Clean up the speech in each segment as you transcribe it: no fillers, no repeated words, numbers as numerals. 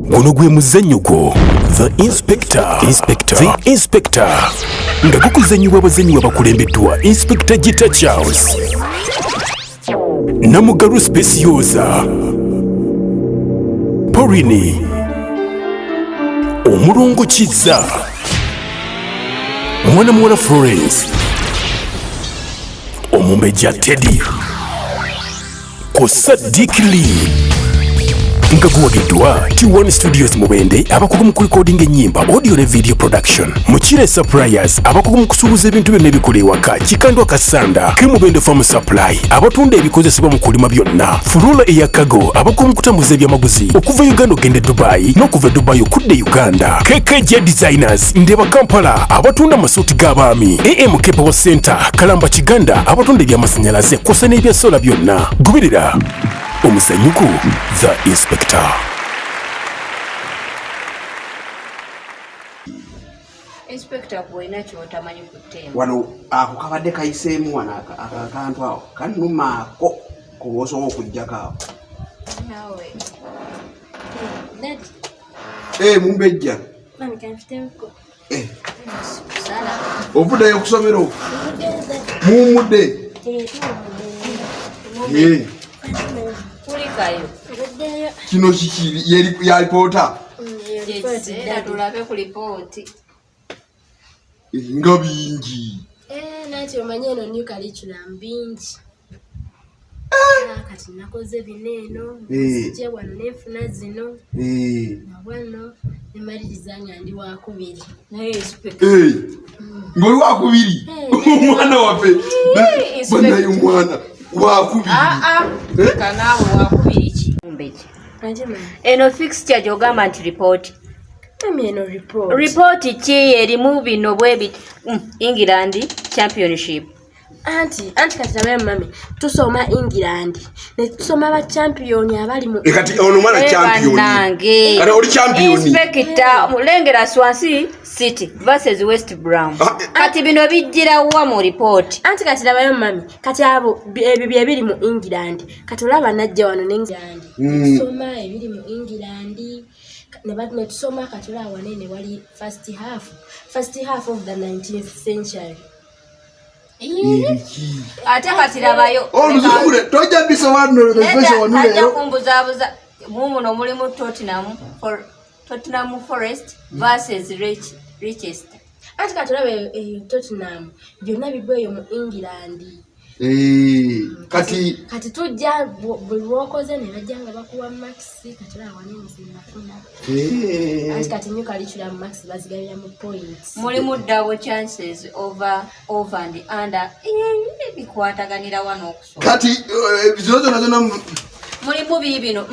Guno gwe muzannyo gwo The Inspector. The Inspector nga gukuzannyibwa abazannyi abakulembeddwa Inspector Gita Charles Namugaru Speciosa Porini Omulongo Kizza Mwana Muwala Florence Omumbeja Teddy Kosa Dick Lee nga guwagiddwa T1 Studios Mubende abakugu mu recording ennyimba audio ne video production Mukire Suppliers abakugu mu kusuubuza ebintu byonna ebikola ewaka Kikandwa Kasanda ke Mubende Farm Supply abatunda ebikozesebwa mu kulima byonna Furula eyakago abakugu mu kutambuza ebyamaguzi okuva Uganda ogende Dubai n'okuva Dubai okudde Uganda KKJ Designers Ndeba Kampala abatunda amasuuti g'abaami AMK Power Center Kalamba Kiganda abatunda ebyamasannyalaze kw'ossa n'ebya sola byonna goberera omuzannyo gwo The Inspector. Inspector bw'olina ky'otamanyi ku tteema. Wano ako kabadde kayiseemu wano akantu awo kannumaako kubosobola okuggyako awo. Naawe. Mumbejja. Mami kanfiteko. Sala. Ovuddeyo ku ssomero? Muwummudde? Kulikayo. Kino kiki ya lipoota? Tulabe ku lipooti. Nga bingi. Nati omanyi eno new curriculum bingi. Kati nakoze bineeno, sijja wano n'enfuna zino. Wano nemaliriza nga ndi wakubiri. Naye Inspector. Ng'oli wakubiri? Omwana waffe. Banaye omwana wakubiri. Kanaawe wakubiri ki? Eno fixture gy'ogamba nti report. Eno report. Report ki erimu bino bwe England Championship. Anti kati tabe mami tusoma England ne tusoma ba champion abali mu kati ono mwana champion nange kati oli champion Inspector mulengera Swansea City versus West Brom kati bino bijjira wa mu report anti kati tabe mami kati abo ebyo ebiri mu England kati olaba najja wano ne England tusoma ebiri mu England ne tusoma kati olaba wanene wali first half of the 19th century. Ate kati labayo muzukule tojja bisobanuro special wano lero kumbuzabuza muno mulimu Tottenham Forest versus Leicester. Ate kati olabe Tottenham byonna bigweyo mu England. Kati tujja buli lwokoze ne bajja nga bakuwa max kati olaba wanene zinafuna. Ate kati new curriculum max bazigabira mu points. Mulimu double chances over and under. Bikwataganira wano okusoma. Kati zona mulimu bibino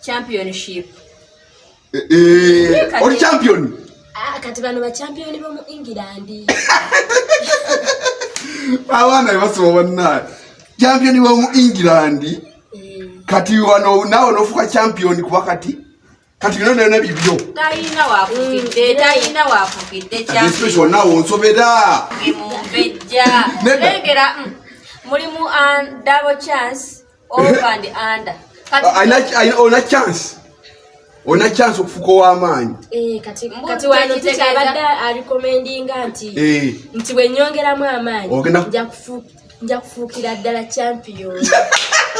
championship. Oli champion. Kati bano ba champion bo mu England. Awana basoma bonna. Champion bo mu England. Kati wano nawo nofuka champion kuba kati bino bibyo. Tayina wafukidde champion. Special nawo nsobera. Mumbejja. Lengera mulimu double chance over and under. Ona chance okufuka w'amaanyi. Kati wano tukyabadde recommendinga nti bwenyongeramu amaanyi nja kufuukira ddala champion.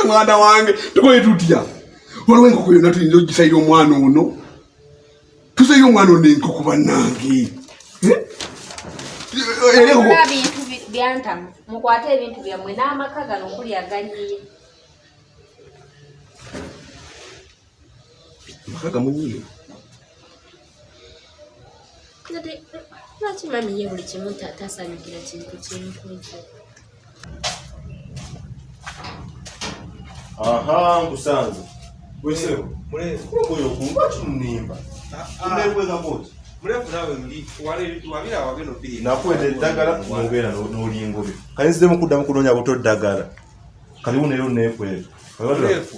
Mwana wange tukoye tutya waliwo enkoko yonna tuyinza ogisayira omwana ono tusayira omwana ono enkoko bannange bintu byantamu mukwate ebintu byammwe n'amaka gano okulyagaliye makaga munyiyo lwaki mami ye buli kimu tasanyukira kintu kyenkuze. Aha, Musanze. Wesewo. Oyo kumba tunimba. Ndebweza boti. Mulefu nawe ndi wabira wageno biri. Nakwede dagala mugera n'olingo byo. Kayinzide mukuddamu kunonya buto dagala. Kalibu neyo nekwera. Mulefu.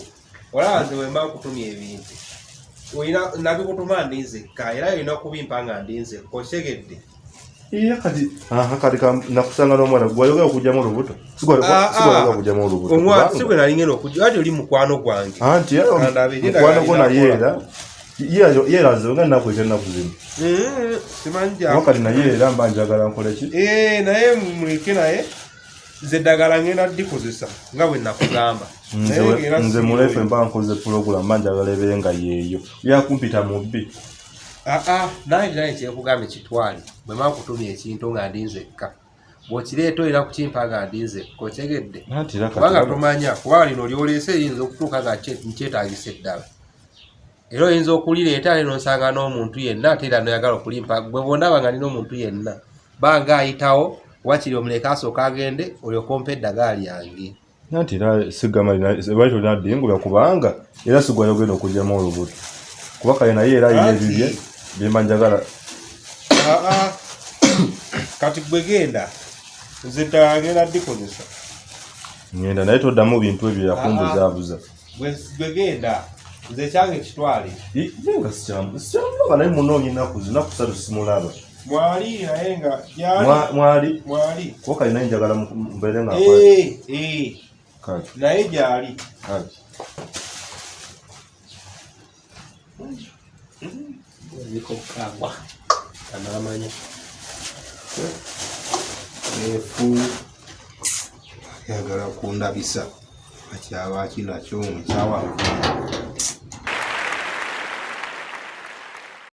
Walaze wemba kutumya ebintu. Oyina nabikutuma ndinze ka era yina kubimpa nga ndinze koshegedde. Kati kati nakusanga n'omwana gwayogera okujjamu olubuto. Sigwa okujjamu olubuto. Omwana sigwe nalingeno okujja ati oli mukwano gwange. Anti mukwano gwo naye era Yeraze nga nakwita nakuzima. Simanja. Wakati naye era mba njagala nkole ki? Naye mwike naye zeddagala ngenda dikozesa nga bwe nakugamba. Nze mulefe mba nkoze program mba njagala ebeere nga yeeyo. Yakumpita mubbi. Naye kyekugambe kitwale bwe mba kutumya ekintu nga ndi nzekka. Bw'okireeta olina kukimpa nga ndi nzekka otegedde. Kubanga tomanya kuba lino lyoleese eyinza okutuuka nga nkyetaagisa eddala. Era oyinza okulireeta leno nsanga n'omuntu yenna ate era noyagala okulimpa bwe bw'ondaba nga nina omuntu yenna banga ayitawo wakiri omuleka asooka agende olyoka ompa eddagala lyange. Nti era sigama baito linaddingula kubanga era sigwa ogenda okugyamu olubuto. Kuba kale naye era ayina ebibye byemba njagala. Kati gwe genda nze ddala ngenda dikozesa. Ngenda naye toddamu bintu ebyo yakumbuzaabuza. Gwe genda nze kyange kitwale. Nga sikyamulaba naye munoonyi nnaku ssatu simulaba. Mwali naye nga gyali. Mwali. Kuba kale naye njagala mbeere nga kale. Naye gyali. Kale. Niko kagwa. Kanalamanya. Efu. Yagala kundabisa. Akyaba kinakyo mukyawa.